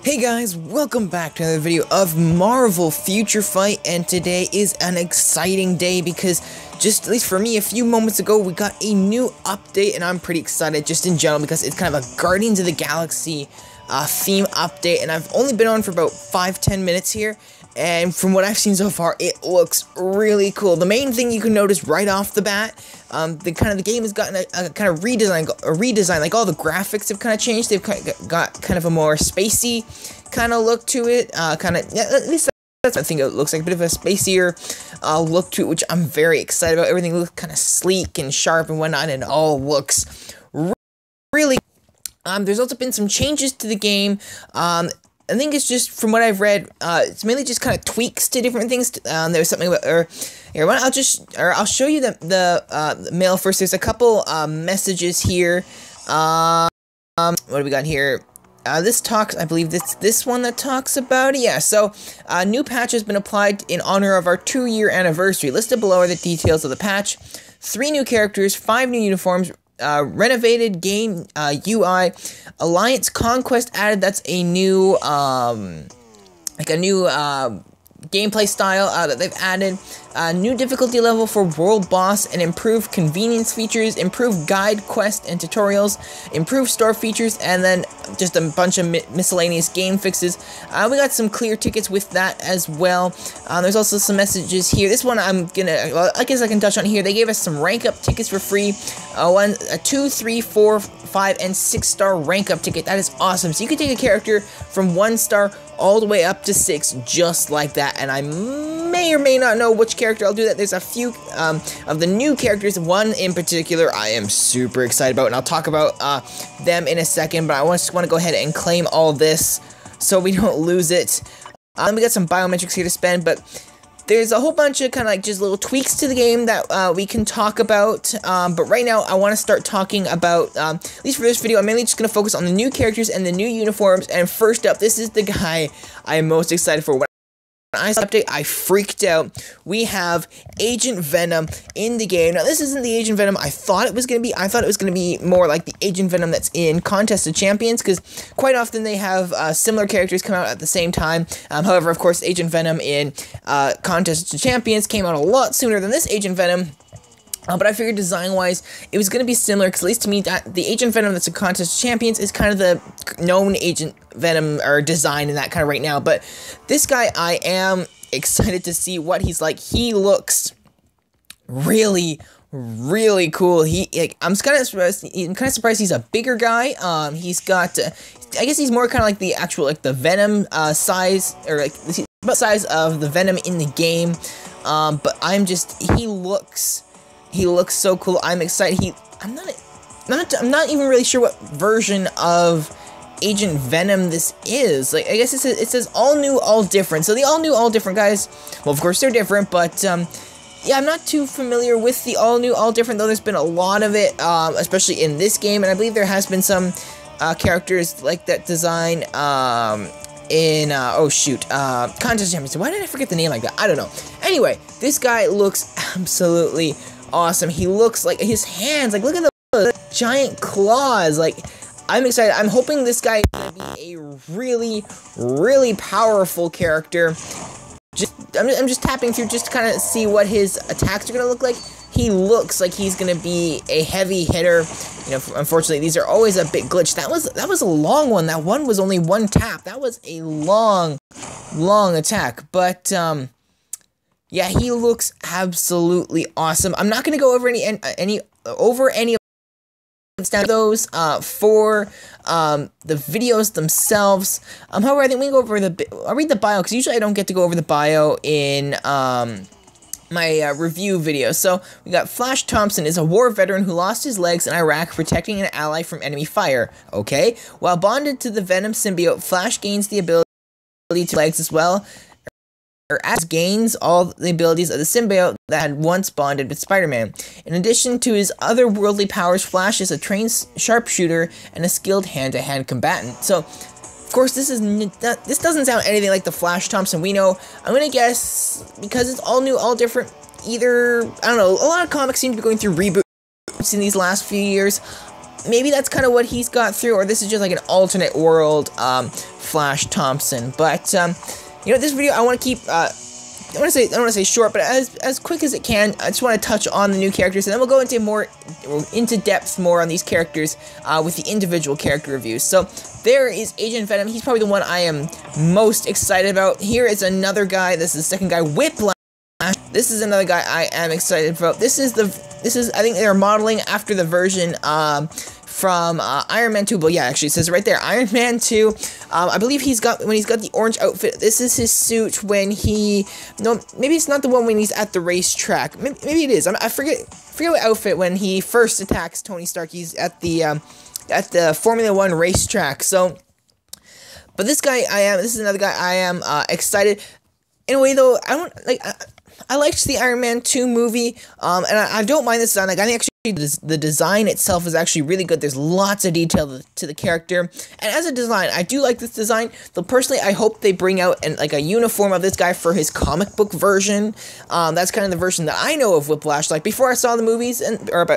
Hey guys, welcome back to another video of Marvel Future Fight, and today is an exciting day because just, at least for me, a few moments ago we got a new update, and I'm pretty excited just in general because it's kind of a Guardians of the Galaxy theme update, and I've only been on for about 5-10 minutes here, and from what I've seen so far, it looks really cool. The main thing you can notice right off the bat, the game has gotten a kind of redesign, like all the graphics have kind of changed. They've got kind of a more spacey kind of look to it, at least that's what I think it looks like, a bit of a spacier look to it, which I'm very excited about. Everything looks kind of sleek and sharp and whatnot, and it all looks really. There's also been some changes to the game. I think it's just, from what I've read, it's mainly just kind of tweaks to different things. There's something about, I'll show you the mail first. There's a couple messages here. What do we got here? This talks, I believe this one that talks about it. Yeah, so new patch has been applied in honor of our 2-year anniversary. Listed below are the details of the patch. 3 new characters, 5 new uniforms, renovated game UI, Alliance Conquest added. That's a new gameplay style that they've added. New difficulty level for World Boss, and improved convenience features, improved guide, quest, and tutorials, improved store features, and then just a bunch of miscellaneous game fixes. We got some clear tickets with that as well. There's also some messages here. This one I guess I can touch on here. They gave us some rank up tickets for free. A 2, 3, 4, 5, and 6-star rank up ticket. That is awesome. So you can take a character from 1 star all the way up to 6 just like that, and I may or may not know which character I'll do that. There's a few of the new characters. One in particular I am super excited about, and I'll talk about them in a second, but I just want to go ahead and claim all this so we don't lose it. We got some biometrics here to spend, but there's a whole bunch of kind of like just little tweaks to the game that we can talk about, but right now I want to start talking about, at least for this video, I'm mainly just going to focus on the new characters and the new uniforms. And first up, this is the guy I am most excited for. When I saw the update, I freaked out. We have Agent Venom in the game. Now, this isn't the Agent Venom I thought it was going to be. I thought it was going to be more like the Agent Venom that's in Contest of Champions, because quite often they have similar characters come out at the same time. However, of course, Agent Venom in Contest of Champions came out a lot sooner than this Agent Venom. But I figured design-wise, it was going to be similar, because at least to me, the Agent Venom that's in Contest of Champions is kind of the known Agent Venom, or design in that kind of right now. But this guy, I am excited to see what he's like. He looks really, really cool. I'm kind of surprised he's a bigger guy. He's got, I guess he's more kind of like the actual, like the Venom size, or like the size of the Venom in the game. But he looks so cool. I'm excited. I'm not even really sure what version of Agent Venom this is. Like, I guess it says all new, all different. So the all new, all different guys, well, of course they're different, but yeah, I'm not too familiar with the all new, all different, though there's been a lot of it, especially in this game, and I believe there has been some characters like that design in Contest of Champions. Why did I forget the name like that? I don't know. Anyway, this guy looks absolutely awesome. He looks like his hands, like, look at the giant claws. Like, I'm excited. I'm hoping this guy is going to be a really, really powerful character. I'm just tapping through just to kind of see what his attacks are going to look like. He looks like he's going to be a heavy hitter. You know, unfortunately, these are always a bit glitched. That was a long one. That one was only 1 tap. That was a long attack. But yeah, he looks absolutely awesome. I'm not going to go over any of those for the videos themselves. However, I think we can go over I'll read the bio, because usually I don't get to go over the bio in my review video. So we got Flash Thompson is a war veteran who lost his legs in Iraq protecting an ally from enemy fire. Okay, while bonded to the Venom symbiote, Flash gains the ability to legs as well, or as gains all the abilities of the symbiote that had once bonded with Spider-Man. In addition to his otherworldly powers, Flash is a trained sharpshooter and a skilled hand-to-hand combatant. So, of course, this doesn't sound anything like the Flash Thompson we know. I'm gonna guess, because it's all new, all different, either, I don't know, a lot of comics seem to be going through reboots in these last few years. maybe that's kind of what he's got through, or this is just like an alternate world Flash Thompson. But you know, this video I want to keep I don't want to say short, but as quick as it can. I just want to touch on the new characters, and then we'll go into depth more on these characters with the individual character reviews. So there is Agent Venom. He's probably the one I am most excited about. Here is another guy. This is the second guy, Whiplash. This is another guy I am excited about. This is I think they're modeling after the version from Iron Man 2, but yeah, actually it says right there, Iron Man 2, I believe when he's got the orange outfit, this is his suit when no, maybe it's not the one when he's at the racetrack, maybe it is, I forget what outfit when he first attacks Tony Stark. He's at the Formula 1 racetrack. So, but this is another guy I am excited. In a way though, I liked the Iron Man 2 movie, and I don't mind the design. Like, I think actually the design itself is actually really good. There's lots of detail to the character, and as a design, I do like this design. Though personally, I hope they bring out a uniform of this guy for his comic book version. That's kind of the version that I know of Whiplash. Like, before I saw the movies,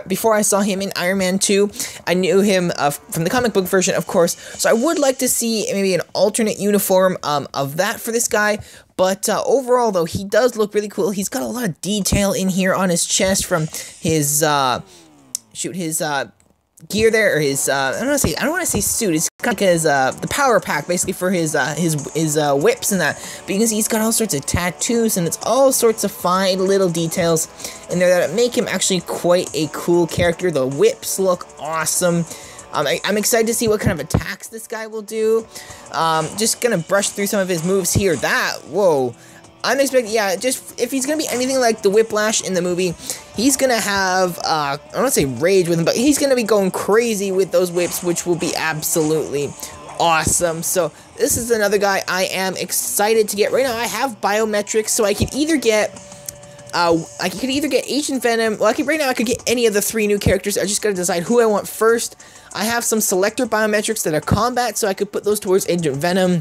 before I saw him in Iron Man 2, I knew him from the comic book version, of course. So I would like to see maybe an alternate uniform of that for this guy. But overall, though, he does look really cool. He's got a lot of detail in here on his chest from his gear there, or his I don't want to say suit. It's kind of like his the power pack, basically, for his whips and that. But you can see he's got all sorts of tattoos, and it's all sorts of fine little details in there that make him actually quite a cool character. The whips look awesome. I'm excited to see what kind of attacks this guy will do. Just gonna brush through some of his moves here. Whoa. I'm expecting, yeah, just, if he's gonna be anything like the Whiplash in the movie, he's gonna have, I don't want to say rage with him, but he's gonna be going crazy with those whips, which will be absolutely awesome. So, this is another guy I am excited to get. Right now, I have biometrics, so I could either get Agent Venom. Well, right now I could get any of the 3 new characters. I just gotta decide who I want first. I have some selector biometrics that are combat, so I could put those towards Agent Venom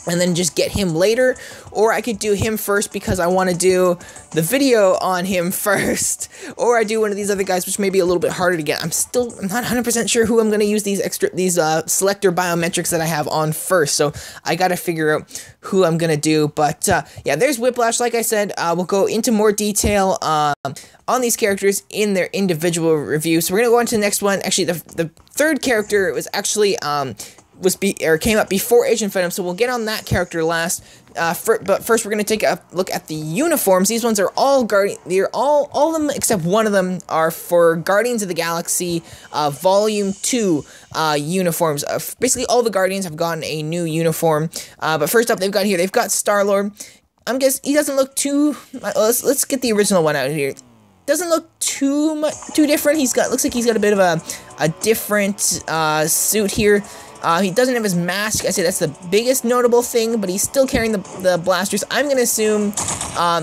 and then just get him later, or I could do him first because I want to do the video on him first, or I do one of these other guys, which may be a little bit harder to get. I'm not 100% sure who I'm going to use these selector biometrics that I have on first, so I got to figure out who I'm going to do. But yeah, there's Whiplash. Like I said, we'll go into more detail on these characters in their individual review. So we're going to go on to the next one. Actually, the third character was actually came up before Agent Venom, so we'll get on that character last. But first, we're going to take a look at the uniforms. These ones are all all of them except one of them are for Guardians of the Galaxy Volume 2 uniforms. Basically, all the Guardians have gotten a new uniform. But first up, they've got Star-Lord. He doesn't look too. Let's get the original one out here. Doesn't look too different. Looks like he's got a bit of a different suit here. He doesn't have his mask. I say that's the biggest notable thing, but he's still carrying the blasters. I'm going to assume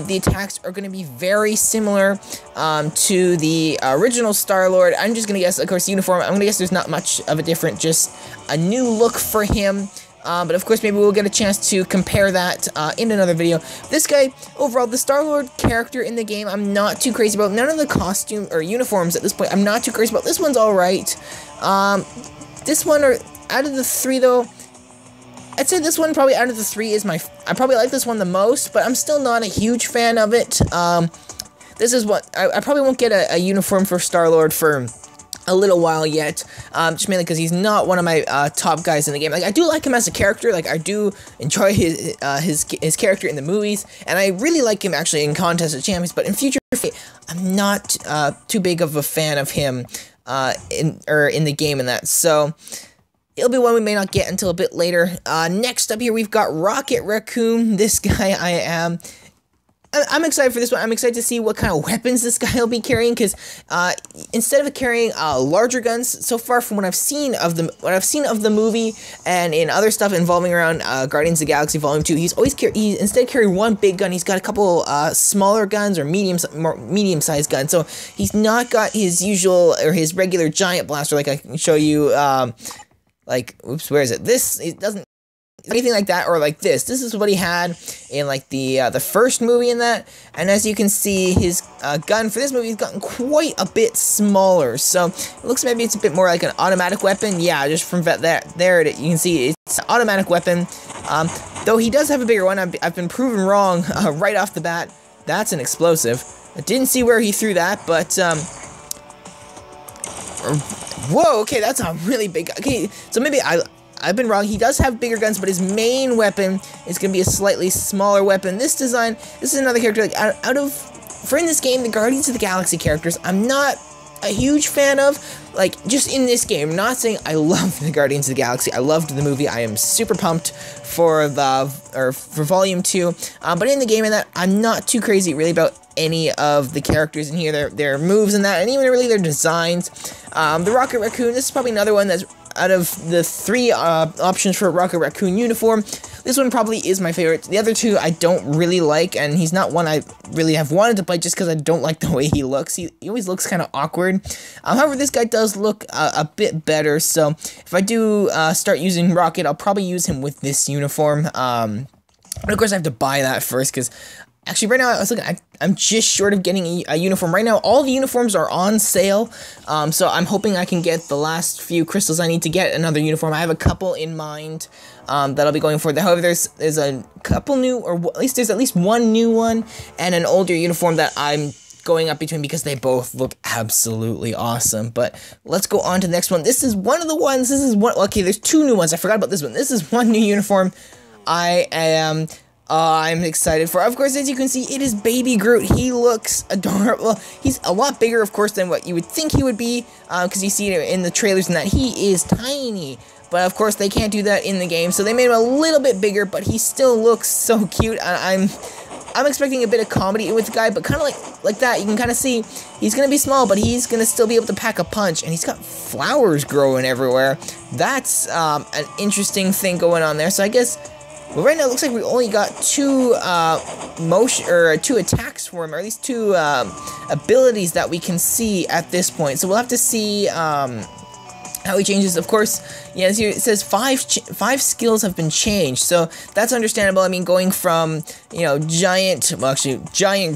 the attacks are going to be very similar to the original Star-Lord. I'm just going to guess, of course, uniform. I'm going to guess there's not much of a difference, just a new look for him. But of course, maybe we'll get a chance to compare that in another video. This guy, overall, the Star-Lord character in the game, I'm not too crazy about. None of the costume or uniforms at this point, I'm not too crazy about. This one's alright. This one, out of the 3, though, I'd say this one probably out of the 3 is I probably like this one the most, but I'm still not a huge fan of it. This is what, I probably won't get a uniform for Star-Lord for a little while yet, just mainly because he's not one of my top guys in the game. Like, I do like him as a character. Like, I do enjoy his character in the movies, and I really like him actually in Contest of Champions. But in Future Fate, I'm not too big of a fan of him in the game and that. So it'll be one we may not get until a bit later. Next up here, we've got RACCOON. This guy I'm excited for this one. I'm excited to see what kind of weapons this guy will be carrying, because instead of carrying larger guns, so far from what I've seen of the movie and in other stuff involving around Guardians of the Galaxy Volume 2, he's always instead of carrying one big gun, he's got a couple smaller guns or medium-sized guns. So he's not got his usual or his regular giant blaster like I can show you. Oops, where is it? It anything like that, or like this. This is what he had in like the first movie in that, and as you can see, his gun for this movie has gotten quite a bit smaller. So it looks maybe it's a bit more like an automatic weapon. Yeah, just from there you can see it's an automatic weapon. Though he does have a bigger one. I've been proven wrong right off the bat. That's an explosive. I didn't see where he threw that, but whoa, okay, that's a really big. Okay, so maybe I've been wrong. He does have bigger guns, but his main weapon is going to be a slightly smaller weapon. This design, this is another character, like, for in this game, the Guardians of the Galaxy characters, I'm not a huge fan of, like, just in this game. I'm not saying I love the Guardians of the Galaxy. I loved the movie. I am super pumped for Volume 2, but in the game, I'm not too crazy really about any of the characters in here, their moves and that, and even really their designs. The Rocket Raccoon, this is probably another one that's, out of the 3 options for a Rocket Raccoon uniform, this one probably is my favorite. The other 2 I don't really like, and he's not one I really have wanted to play just because I don't like the way he looks. He always looks kind of awkward. However, this guy does look a bit better, so if I do start using Rocket, I'll probably use him with this uniform. But of course I have to buy that first, because actually, right now, I was looking, I'm just short of getting a uniform. Right now, all the uniforms are on sale, so I'm hoping I can get the last few crystals I need to get another uniform. I have a couple in mind that I'll be going for. However, there's a couple new, or there's at least one new one, and an older uniform that I'm going up between because they both look absolutely awesome. But let's go on to the next one. This is one of the ones, okay, there's 2 new ones. I forgot about this one. This is one new uniform I'm excited for. Of course, as you can see, it is Baby Groot. He looks adorable. He's a lot bigger, of course, than what you would think he would be, because you see it in the trailers and that. He is tiny. But, of course, they can't do that in the game, so they made him a little bit bigger, but he still looks so cute. I'm expecting a bit of comedy with the guy, but kind of like that. You can kind of see he's going to be small, but he's going to still be able to pack a punch, and he's got flowers growing everywhere. That's an interesting thing going on there, so I guess... Well, right now it looks like we only got 2 2 attacks for him, or at least 2 abilities that we can see at this point. So we'll have to see how he changes. Of course, yeah, as it says 5 skills have been changed, so that's understandable. I mean, going from, you know, giant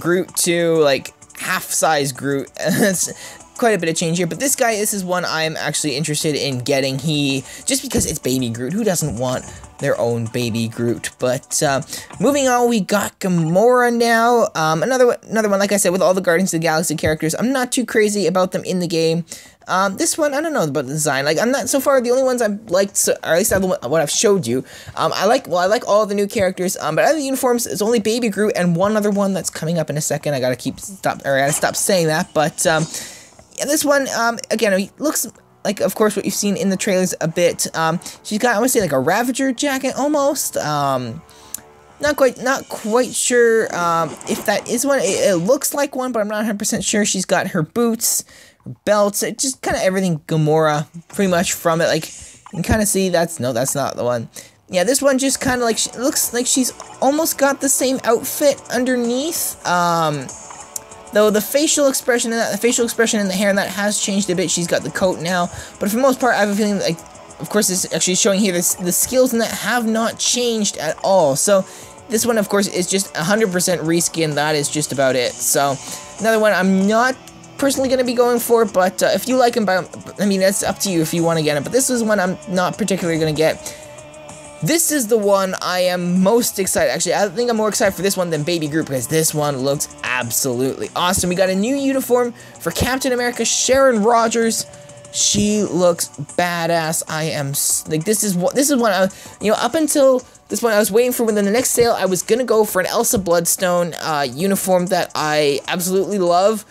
Groot to like half-size Groot. That's quite a bit of change here, but this is one I'm actually interested in getting. Just because it's Baby Groot, who doesn't want their own Baby Groot? But moving on, we got Gamora now. Another one, like I said, with all the Guardians of the Galaxy characters. I'm not too crazy about them in the game. This one, I don't know about the design. Like, I'm not, so far, the only ones I've liked, or at least what I've showed you. I like all the new characters, but out of the uniforms, it's only Baby Groot and one other one that's coming up in a second. I gotta stop saying that, but yeah, this one, again, it looks like, of course, what you've seen in the trailers a bit. She's got, I want to say, like a Ravager jacket, almost. Not quite sure if that is one. It looks like one, but I'm not 100% sure. She's got her boots, her belts, just kind of everything Gamora, pretty much from it. Like, you can kind of see that's not the one. Yeah, this one just kind of like, looks like she's almost got the same outfit underneath. Though the facial expression and the hair and that has changed a bit. She's got the coat now, but for the most part, I have a feeling like, of course, it's actually showing here the skills in that have not changed at all. So this one, of course, is just 100% reskin. That is just about it. So another one I'm not personally going to be going for, but if you like him, I mean, that's up to you if you want to get him. But this is one I'm not particularly going to get. This is the one I am most excited. Actually, I think I'm more excited for this one than Baby Groot, because this one looks absolutely awesome. We got a new uniform for Captain America, Sharon Rogers. She looks badass. I am like, this is one I, you know, up until this point I was waiting for. When the next sale, I was gonna go for an Elsa Bloodstone uniform that I absolutely love.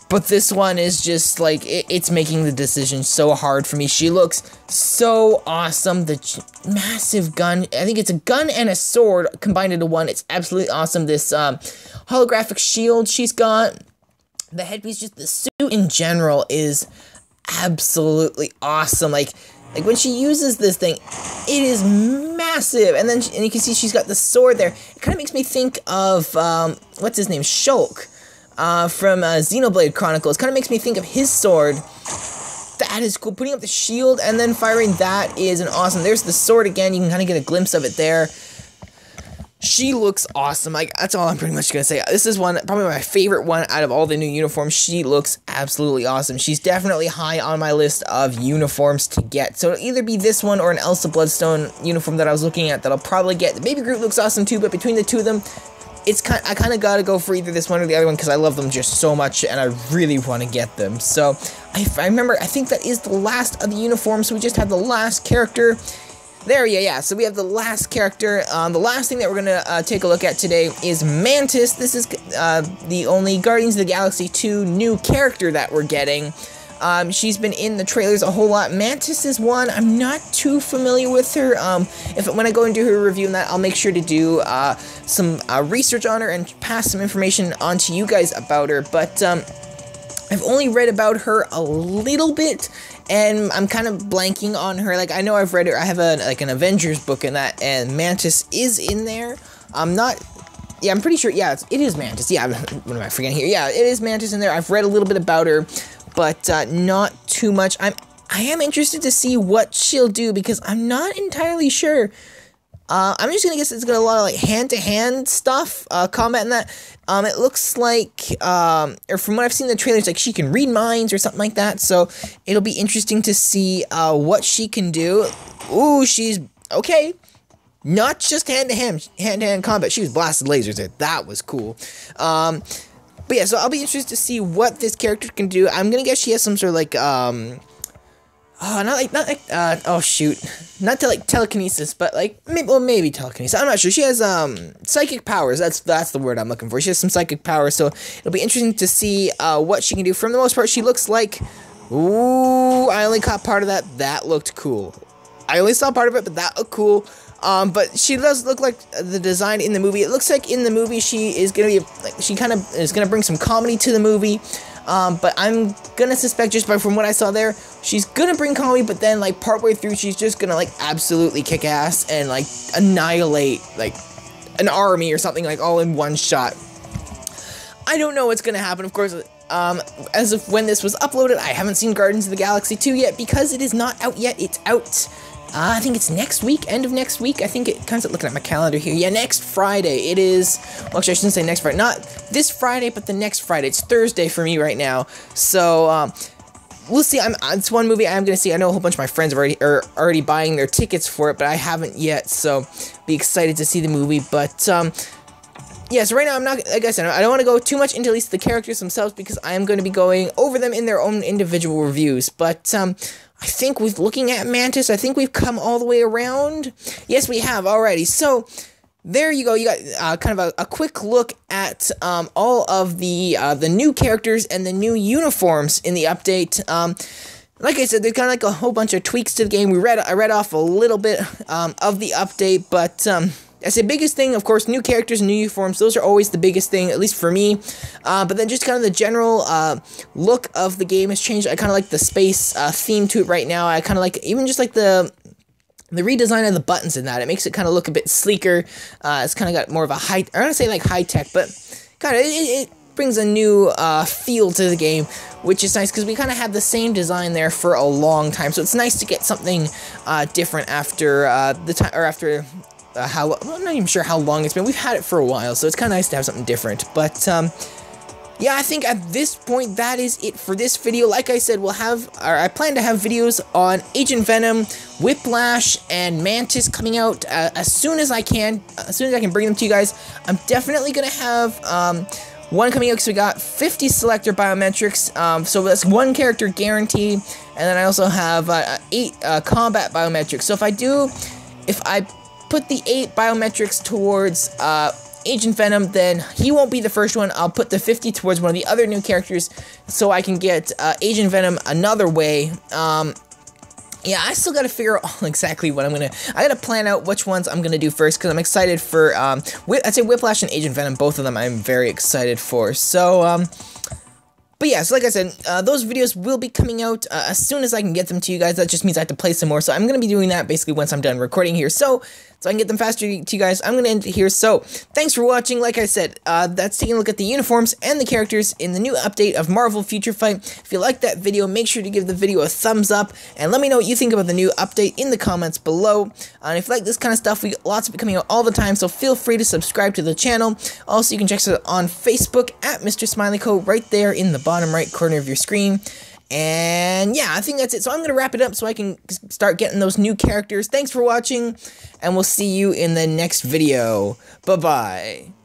But this one is just, like, it's making the decision so hard for me. She looks so awesome. The massive gun. I think it's a gun and a sword combined into one. It's absolutely awesome. This holographic shield she's got. The headpiece, just the suit in general is absolutely awesome. Like when she uses this thing, it is massive. And then and you can see she's got the sword there. It kind of makes me think of, what's his name? Shulk. From Xenoblade Chronicles. Kind of makes me think of his sword. that is cool. Putting up the shield and then firing, that is an awesome. There's the sword again. You can kind of get a glimpse of it there. She looks awesome. Like, that's all I'm pretty much going to say. This is probably my favorite one out of all the new uniforms. She looks absolutely awesome. She's definitely high on my list of uniforms to get. So it'll either be this one or an Elsa Bloodstone uniform that I was looking at that I'll probably get. The Baby Groot looks awesome too, but between the two of them, I kind of got to go for either this one or the other one because I love them just so much and I really want to get them. So I remember, I think that is the last of the uniforms. So we just have the last character. There, yeah, so we have the last character. The last thing that we're going to take a look at today is Mantis. This is the only Guardians of the Galaxy 2 new character that we're getting. She's been in the trailers a whole lot. Mantis is one. I'm not too familiar with her. When I go and do her review on that, I'll make sure to do some research on her and pass some information on to you guys about her. But I've only read about her a little bit, and I'm kind of blanking on her. Like, I know I've read her. I have an Avengers book in that, and Mantis is in there. I'm pretty sure. Yeah, it is Mantis. Yeah, what am I forgetting here? Yeah, it is Mantis in there. I've read a little bit about her, but not too much. I am interested to see what she'll do because I'm not entirely sure. I'm just gonna guess it's got a lot of like hand-to-hand stuff, combat in that. It looks like, or from what I've seen in the trailers, like she can read minds or something like that. So it'll be interesting to see what she can do. Ooh, she's okay. Not just hand-to-hand combat. She was blasting lasers there. That was cool. But yeah, so I'll be interested to see what this character can do. I'm gonna guess she has some sort of like, not telekinesis, but like, maybe telekinesis. I'm not sure. She has, psychic powers. That's the word I'm looking for. She has some psychic powers, so it'll be interesting to see, what she can do. For the most part, she looks like, ooh, I only caught part of that. That looked cool. I only saw part of it, but that looked cool. But she does look like the design in the movie. It looks like in the movie she is gonna be she kind of is gonna bring some comedy to the movie. But I'm gonna suspect just from what I saw there, she's gonna bring comedy, but then like partway through she's just gonna like absolutely kick ass and like annihilate like an army or something like all in one shot. I don't know what's gonna happen, of course. As of when this was uploaded, I haven't seen Guardians of the Galaxy 2 yet because it is not out yet. It's out. I think it's next week, end of next week. I think it comes at looking at my calendar here. Yeah, next Friday. It is, well, actually, I shouldn't say next Friday. Not this Friday, but the next Friday. It's Thursday for me right now. So, we'll see. It's one movie I'm going to see. I know a whole bunch of my friends are already buying their tickets for it, but I haven't yet. So, be excited to see the movie. But, yeah, so right now I'm not, like I said, I don't want to go too much into at least the characters themselves because I am going to be going over them in their own individual reviews. But, I think with looking at Mantis, I think we've come all the way around. Yes, we have already. So, there you go. You got kind of a quick look at all of the new characters and the new uniforms in the update. Like I said, there's kind of like a whole bunch of tweaks to the game. I read off a little bit of the update, but that's the biggest thing, of course, new characters, new uniforms, those are always the biggest thing, at least for me. But then just kind of the general look of the game has changed. I kind of like the space theme to it right now. I kind of like, even just like the redesign of the buttons in that. It makes it kind of look a bit sleeker. It's kind of got more of a I don't want to say like high-tech, but kind of, it brings a new feel to the game, which is nice because we kind of had the same design there for a long time. So it's nice to get something different after the time, or after... I'm not even sure how long it's been. We've had it for a while, so it's kind of nice to have something different. But, yeah, I think at this point, that is it for this video. Like I said, I plan to have videos on Agent Venom, Whiplash, and Mantis coming out as soon as I can. As soon as I can bring them to you guys. I'm definitely going to have, one coming out because we got 50 selector biometrics, so that's one character guaranteed. And then I also have 8 combat biometrics. So if I put the 8 biometrics towards Agent Venom, then he won't be the first one. I'll put the 50 towards one of the other new characters so I can get Agent Venom another way. Yeah, I still gotta figure out exactly what I gotta plan out which ones I'm gonna do first, because I'm excited for, I'd say Whiplash and Agent Venom, both of them I'm very excited for. So, but yeah, so like I said, those videos will be coming out as soon as I can get them to you guys. That just means I have to play some more, so I'm going to be doing that basically once I'm done recording here. So, so I can get them faster to you guys, I'm going to end it here. So, thanks for watching. Like I said, that's taking a look at the uniforms and the characters in the new update of Marvel Future Fight. If you liked that video, make sure to give the video a thumbs up, and let me know what you think about the new update in the comments below. And if you like this kind of stuff, we got lots of it coming out all the time, so feel free to subscribe to the channel. Also, you can check us out on Facebook at Mr. Smileyco, right there in the bottom right corner of your screen. And yeah, I think that's it. So I'm going to wrap it up so I can start getting those new characters. Thanks for watching, and we'll see you in the next video. Bye-bye.